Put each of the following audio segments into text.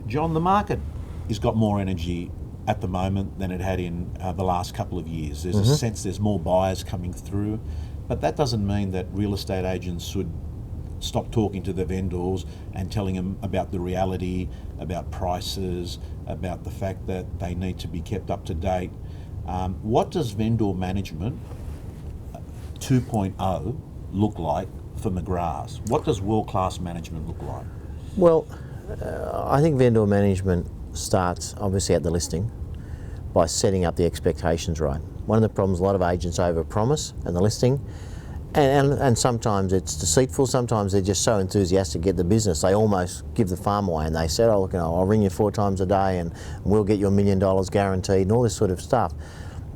John, the market has got more energy at the moment than it had in the last couple of years. There's a sense there's more buyers coming through, but that doesn't mean that real estate agents should stop talking to the vendors and telling them about the reality, about prices, about the fact that they need to be kept up to date. What does vendor management 2.0 look like for McGrath? What does world-class management look like? Well, I think vendor management starts obviously at the listing by setting up the expectations right. One of the problems, a lot of agents over-promise in the listing, and sometimes it's deceitful, sometimes they're just so enthusiastic to get the business, they almost give the farm away, and they said, oh, look, I'll ring you 4 times a day and we'll get you $1 million guaranteed, and all this sort of stuff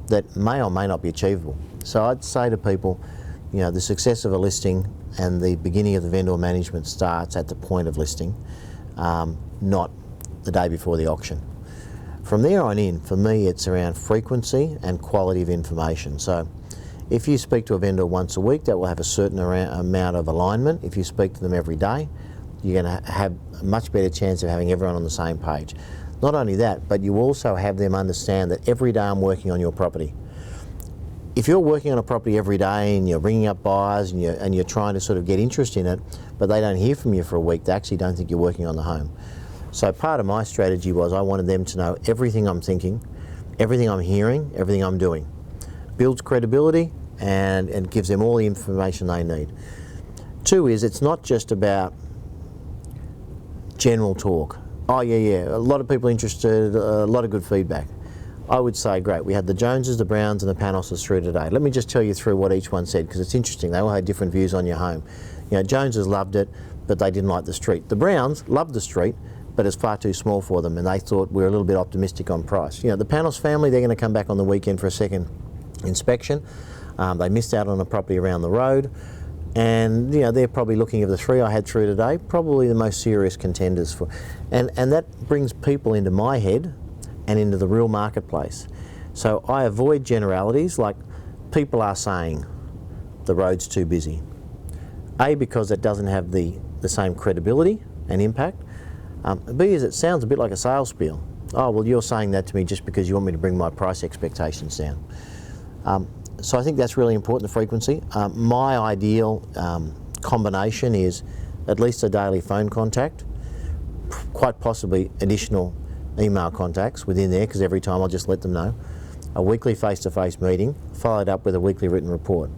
that may or may not be achievable. So I'd say to people, the success of a listing and the beginning of the vendor management starts at the point of listing, not the day before the auction. From there on in, for me, it's around frequency and quality of information. So if you speak to a vendor once a week, that will have a certain amount of alignment. If you speak to them every day, you're going to have a much better chance of having everyone on the same page. Not only that, but you also have them understand that every day I'm working on your property. If you're working on a property every day and you're bringing up buyers and you're trying to sort of get interest in it, but they don't hear from you for a week, they actually don't think you're working on the home. So part of my strategy was I wanted them to know everything I'm thinking, everything I'm hearing, everything I'm doing. Builds credibility and gives them all the information they need. 2 is it's not just about general talk. Oh yeah, a lot of people interested, a lot of good feedback. I would say, great, we had the Joneses, the Browns and the Panoses through today. Let me just tell you through what each one said, because it's interesting. They all had different views on your home. Joneses loved it, but they didn't like the street. The Browns loved the street, but it's far too small for them, and they thought we were a little bit optimistic on price. The Panos family, they're going to come back on the weekend for a second inspection. They missed out on a property around the road, and they're probably looking at the 3 I had through today, probably the most serious contenders for, and that brings people into my head and into the real marketplace. So I avoid generalities like people are saying the road's too busy. A, because it doesn't have the same credibility and impact. B, is it sounds a bit like a sales spiel. Oh, well, you're saying that to me just because you want me to bring my price expectations down. So I think that's really important, the frequency. My ideal combination is at least a daily phone contact, quite possibly additional email contacts within there, because every time I'll just let them know. A weekly face-to-face meeting, followed up with a weekly written report.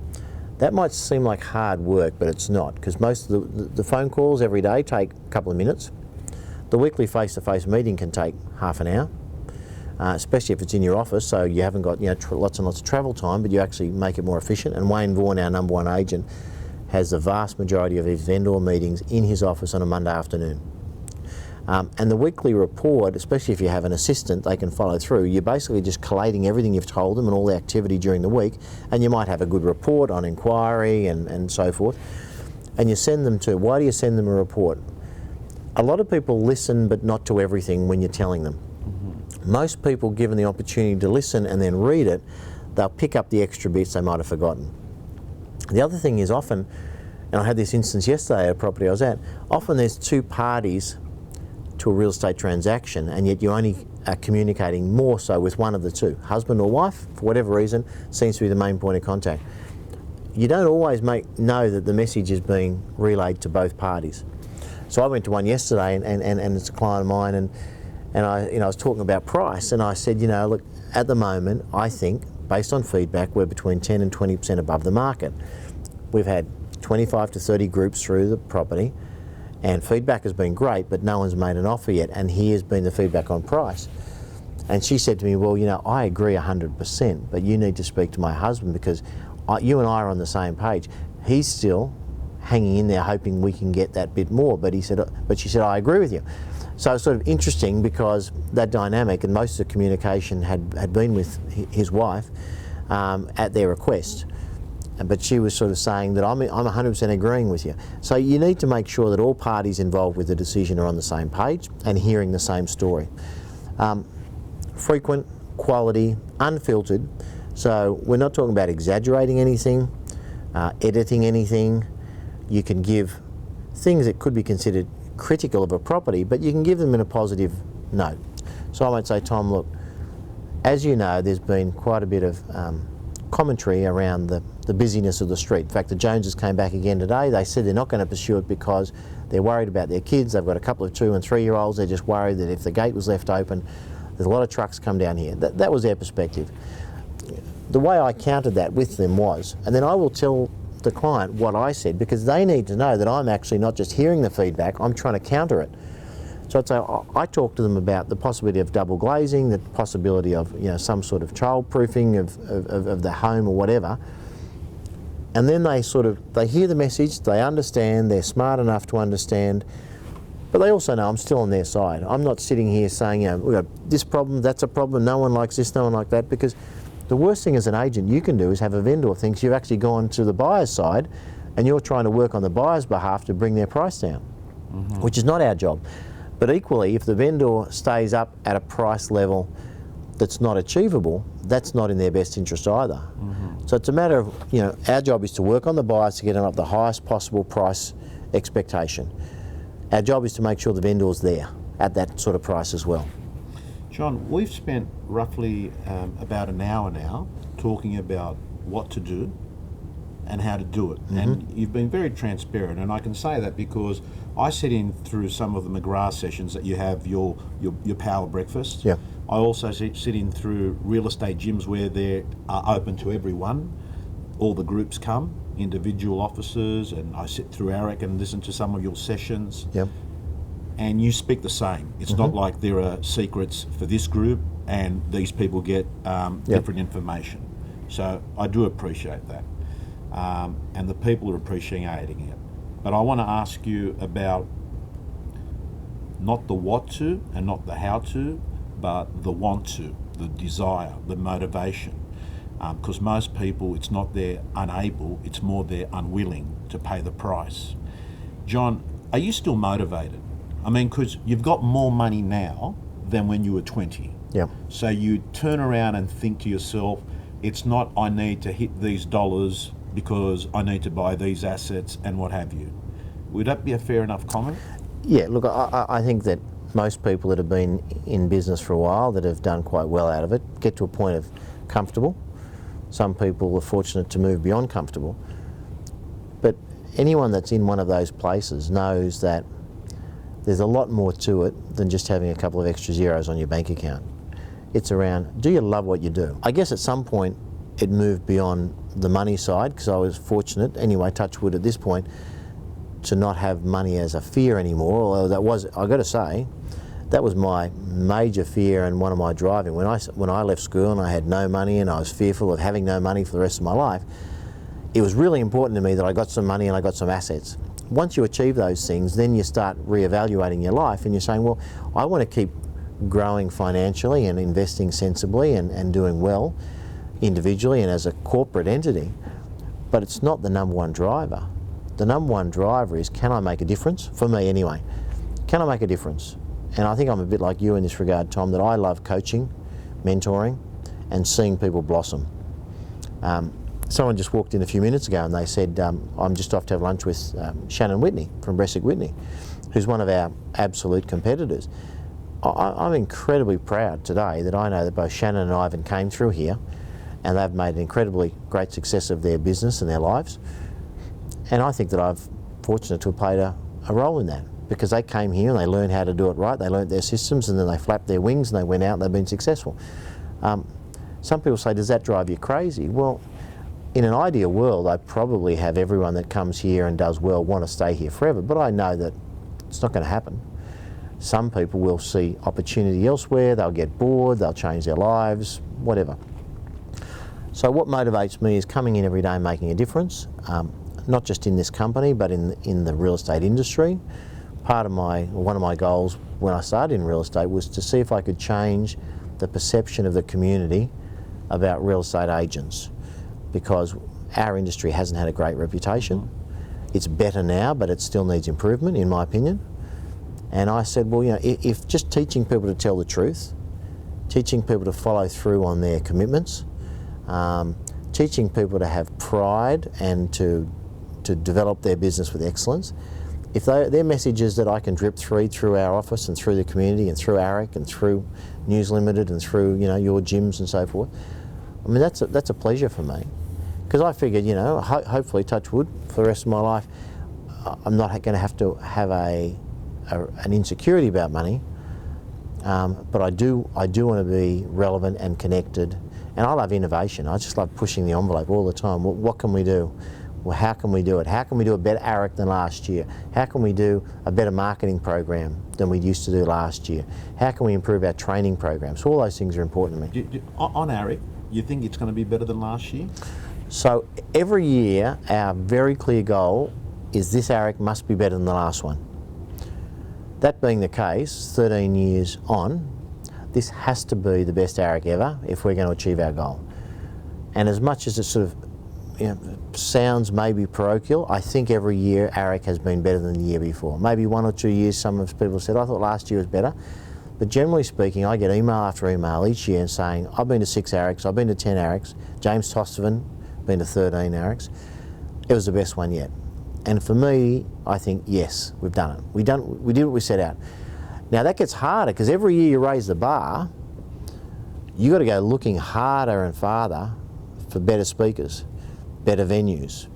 That might seem like hard work, but it's not, because most of the phone calls every day take a couple of minutes. The weekly face-to-face meeting can take half an hour, especially if it's in your office, so you haven't got lots and lots of travel time, but you actually make it more efficient. And Wayne Vaughan, our #1 agent, has the vast majority of his vendor meetings in his office on a Monday afternoon. And the weekly report, especially if you have an assistant, they can follow through. You're basically just collating everything you've told them and all the activity during the week, and you might have a good report on inquiry and so forth. And you send them to, why do you send them a report? A lot of people listen, but not to everything when you're telling them. Most people, given the opportunity to listen and then read it, they'll pick up the extra bits they might have forgotten. The other thing is often, and I had this instance yesterday at a property I was at, often there's 2 parties to a real estate transaction, and yet you only are communicating more so with one of the 2. Husband or wife, for whatever reason, seems to be the main point of contact. You don't always know that the message is being relayed to both parties. So I went to one yesterday, and it's a client of mine, and I was talking about price, and I said, look, at the moment, I think, based on feedback, we're between 10 and 20% above the market. We've had 25 to 30 groups through the property, and feedback has been great, but no one's made an offer yet, and here's been the feedback on price. And she said to me, well, I agree 100%, but you need to speak to my husband, because you and I are on the same page. He's still hanging in there hoping we can get that bit more, but she said, I agree with you. So it's sort of interesting, because that dynamic, and most of the communication had been with his wife at their request. But she was sort of saying that I'm 100% agreeing with you. So you need to make sure that all parties involved with the decision are on the same page and hearing the same story. Frequent, quality, unfiltered. So we're not talking about exaggerating anything, editing anything. You can give things that could be considered critical of a property, but you can give them in a positive note. So I might say, Tom, look, as you know, there's been quite a bit of commentary around the busyness of the street. In fact, the Joneses came back again today. They said they're not going to pursue it because they're worried about their kids. They've got a couple of 2 and 3 year olds. They're just worried that if the gate was left open, there's a lot of trucks come down here. That was their perspective. The way I countered that with them was, and then I will tell the client what I said, because they need to know that I'm actually not just hearing the feedback, I'm trying to counter it. So I'd say, I talked to them about the possibility of double glazing, the possibility of some sort of child-proofing of the home or whatever. And then they hear the message, they understand, they're smart enough to understand, but they also know I'm still on their side. I'm not sitting here saying, we've got this problem, that's a problem, no one likes this, no one likes that, because the worst thing as an agent you can do is have a vendor who thinks you've actually gone to the buyer's side and you're trying to work on the buyer's behalf to bring their price down, which is not our job. But equally, if the vendor stays up at a price level that's not achievable, that's not in their best interest either. So it's a matter of, our job is to work on the buyers to get them up the highest possible price expectation. Our job is to make sure the vendor's there at that sort of price as well. John, we've spent roughly about an hour now talking about what to do and how to do it. And you've been very transparent, and I can say that because I sit in through some of the McGrath sessions that you have your power breakfast. Yeah. I also sit in through real estate gyms where they are open to everyone. All the groups come, individual officers, and I sit through ARIC and listen to some of your sessions. Yep. And you speak the same. It's not like there are secrets for this group and these people get different information. So I do appreciate that. And the people are appreciating it. But I want to ask you about not the what to and not the how to, but the want to, the desire, the motivation. Because most people, it's not they're unable, it's more they're unwilling to pay the price. John, are you still motivated? I mean, because you've got more money now than when you were 20. Yeah. So you turn around and think to yourself, it's not I need to hit these dollars because I need to buy these assets and what have you. Would that be a fair enough comment? Yeah, look, I think that most people that have been in business for a while, that have done quite well out of it, get to a point of comfortable. Some people are fortunate to move beyond comfortable. But anyone that's in one of those places knows that there's a lot more to it than just having a couple of extra zeros on your bank account. It's around, do you love what you do? I guess at some point it moved beyond the money side, because I was fortunate, anyway, touch wood at this point, to not have money as a fear anymore. Although that was, I got to say, that was my major fear and one of my driving. When I left school and I had no money and I was fearful of having no money for the rest of my life, it was really important to me that I got some money and I got some assets. Once you achieve those things, then you start reevaluating your life and you're saying, well, I want to keep growing financially and investing sensibly and doing well individually and as a corporate entity, but it's not the number one driver. The number one driver is, can I make a difference? For me anyway, can I make a difference? And I think I'm a bit like you in this regard, Tom, that I love coaching, mentoring, and seeing people blossom. Someone just walked in a few minutes ago and they said, I'm just off to have lunch with Shannon Whitney from Bresic Whitney, who's one of our absolute competitors. I'm incredibly proud today that I know that both Shannon and Ivan came through here and they've made an incredibly great success of their business and their lives. And I think that I'm fortunate to have played a role in that, because they came here and they learned how to do it right, they learned their systems, and then they flapped their wings and they went out and they've been successful. Some people say, does that drive you crazy? Well, in an ideal world, I probably have everyone that comes here and does well want to stay here forever, but I know that it's not going to happen. Some people will see opportunity elsewhere, they'll get bored, they'll change their lives, whatever. So what motivates me is coming in every day and making a difference, not just in this company, but in the real estate industry. One of my goals when I started in real estate was to see if I could change the perception of the community about real estate agents, because our industry hasn't had a great reputation. It's better now, but it still needs improvement, in my opinion. And I said, well, if just teaching people to tell the truth, teaching people to follow through on their commitments, teaching people to have pride and to develop their business with excellence, if they're messages that I can drip through our office and through the community and through ARIC and through News Limited and through your gyms and so forth, I mean that's a pleasure for me, because I figured hopefully, touch wood, for the rest of my life, I'm not going to have an insecurity about money, but I do want to be relevant and connected, and I love innovation. I just love pushing the envelope all the time. What can we do? Well, how can we do it? How can we do a better ARIC than last year? How can we do a better marketing program than we used to do last year? How can we improve our training programs? So all those things are important to me. On ARIC, you think it's going to be better than last year? So every year, our very clear goal is this ARIC must be better than the last one. That being the case, 13 years on, this has to be the best ARIC ever if we're going to achieve our goal. And as much as it sort of sounds maybe parochial, I think every year ARIC has been better than the year before. Maybe 1 or 2 years some people said, I thought last year was better. But generally speaking, I get email after email each year saying, I've been to 6 ARICs, I've been to 10 ARICs, James Tostovan, been to 13 ARICs. It was the best one yet. And for me, I think, yes, we've done it. We did what we set out. Now that gets harder, because every year you raise the bar, you've got to go looking harder and farther for better speakers, better venues,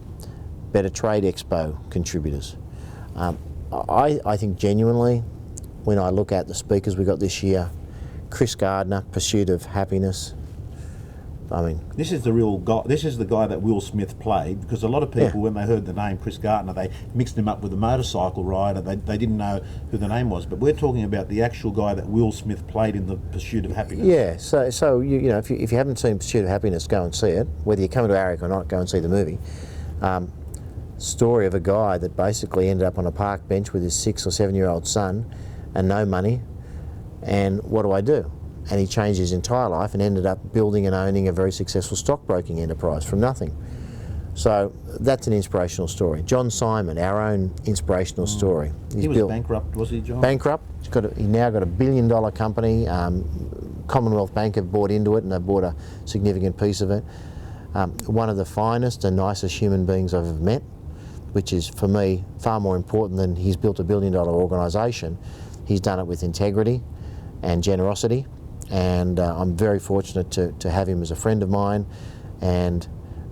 better trade expo contributors. I think genuinely, when I look at the speakers we got this year, Chris Gardner, Pursuit of Happiness, I mean, this is the real guy. This is the guy that Will Smith played, because a lot of people, when they heard the name Chris Gardner, they mixed him up with a motorcycle rider. They didn't know who the name was. But we're talking about the actual guy that Will Smith played in the Pursuit of Happiness. Yeah. So if you haven't seen Pursuit of Happiness, go and see it. Whether you're coming to ARIC or not, go and see the movie. Story of a guy that basically ended up on a park bench with his 6 or 7-year-old son, and no money. And what do? And he changed his entire life and ended up building and owning a very successful stockbroking enterprise from nothing. So that's an inspirational story. John Simon, our own inspirational story. He was bankrupt, was he, John? Bankrupt. He's now got $1 billion company. Commonwealth Bank have bought into it, and they've bought a significant piece of it. One of the finest and nicest human beings I've ever met, which is, for me, far more important than he's built a $1 billion organisation. He's done it with integrity and generosity. And I'm very fortunate to have him as a friend of mine, and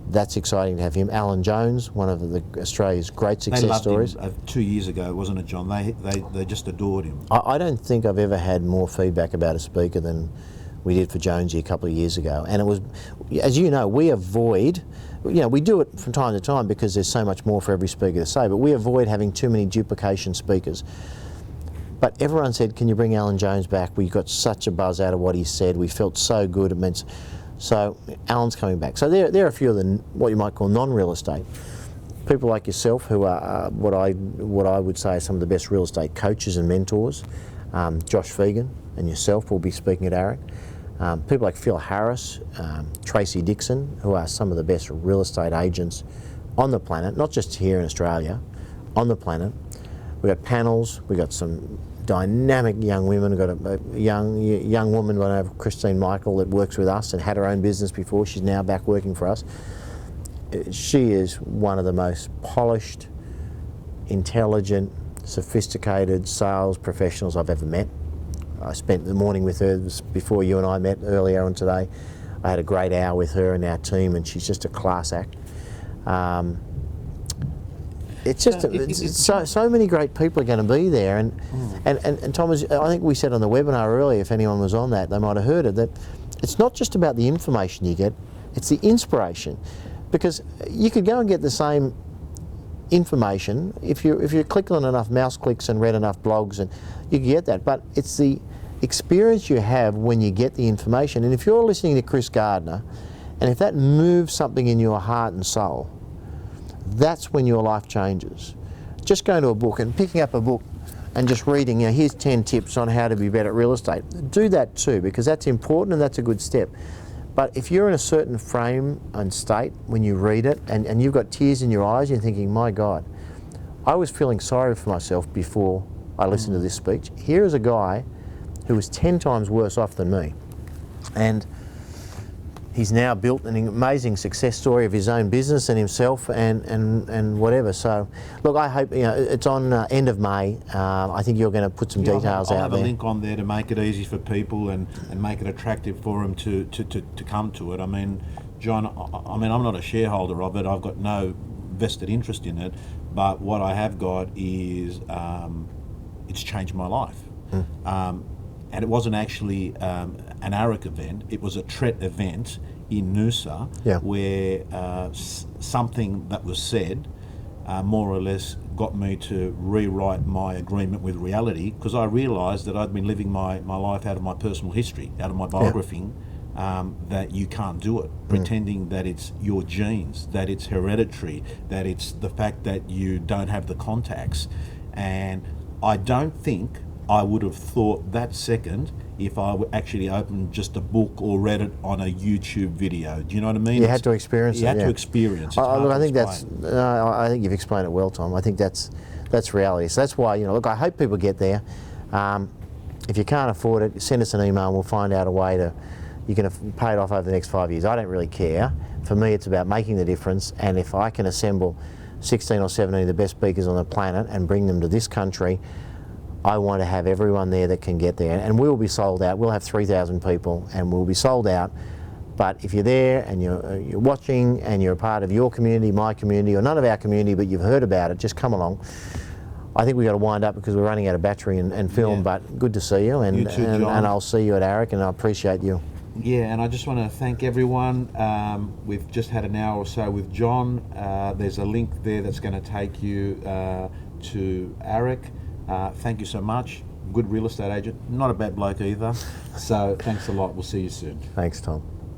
that's exciting to have him. Alan Jones, one of Australia's great success stories. They loved him 2 years ago, wasn't it, John? They just adored him. I don't think I've ever had more feedback about a speaker than we did for Jonesy a couple of years ago. And it was, as you know, we avoid, we do it from time to time because there's so much more for every speaker to say, but we avoid having too many duplication speakers. But everyone said, can you bring Alan Jones back? We got such a buzz out of what he said. We felt so good. It meant, so Alan's coming back. So there are a few of the, what you might call non-real estate. People like yourself who are what I would say are some of the best real estate coaches and mentors. Josh Fegan and yourself will be speaking at ARIC. People like Phil Harris, Tracy Dixon, who are some of the best real estate agents on the planet, not just here in Australia, on the planet. We've got panels, we've got some dynamic young women. We've got a young woman by the name of Christine Michael that works with us and had her own business before. She's now back working for us. She is one of the most polished, intelligent, sophisticated sales professionals I've ever met. I spent the morning with her before you and I met earlier on today. I had a great hour with her and our team, and she's just a class act. It's just so many great people are going to be there, and Thomas, I think we said on the webinar earlier, if anyone was on that, they might have heard it, that it's not just about the information you get, it's the inspiration, because you could go and get the same information if you click on enough mouse clicks and read enough blogs, and you can get that, but it's the experience you have when you get the information. And if you're listening to Chris Gardner, and if that moves something in your heart and soul, that's when your life changes. Just going to a book and picking up a book and just reading, here's 10 tips on how to be better at real estate. Do that too, because that's important and that's a good step. But if you're in a certain frame and state when you read it, and you've got tears in your eyes, you're thinking, my God, I was feeling sorry for myself before I listened to this speech. Here is a guy who was 10 times worse off than me. And he's now built an amazing success story of his own business and himself and whatever. So, look, I hope, you know, it's on end of May. I think you're going to put some details I'll out have there. a link on there to make it easy for people and make it attractive for them to come to it. I mean, John, I'm not a shareholder of it. I've got no vested interest in it, but what I have got is it's changed my life. And it wasn't actually an ARIC event, it was a TRET event in Noosa, where something that was said more or less got me to rewrite my agreement with reality, because I realised that I'd been living my life out of my personal history, out of my biography, that you can't do it, pretending that it's your genes, that it's hereditary, that it's the fact that you don't have the contacts. And I don't think I would have thought that second if I actually opened just a book or read it on a YouTube video. Do you know what I mean? You had to experience it. You had to experience it. Look, I think I think you've explained it well, Tom. I think that's reality. So that's why, you know, look, I hope people get there. If you can't afford it, send us an email and we'll find out a way to, you can pay it off over the next 5 years. I don't really care. For me, it's about making the difference, and if I can assemble 16 or 17 of the best speakers on the planet and bring them to this country, I want to have everyone there that can get there, and we'll be sold out. We'll have 3,000 people and we'll be sold out. But if you're there and you're watching and you're a part of your community, my community, or none of our community, but you've heard about it, just come along. I think we've got to wind up because we're running out of battery and film, but good to see you, and, you too, John. and I'll see you at ARIC, and I appreciate you. Yeah, and I just want to thank everyone. We've just had an hour or so with John. There's a link there that's going to take you to ARIC. Thank you so much. Good real estate agent. Not a bad bloke either. So thanks a lot. We'll see you soon. Thanks, Tom.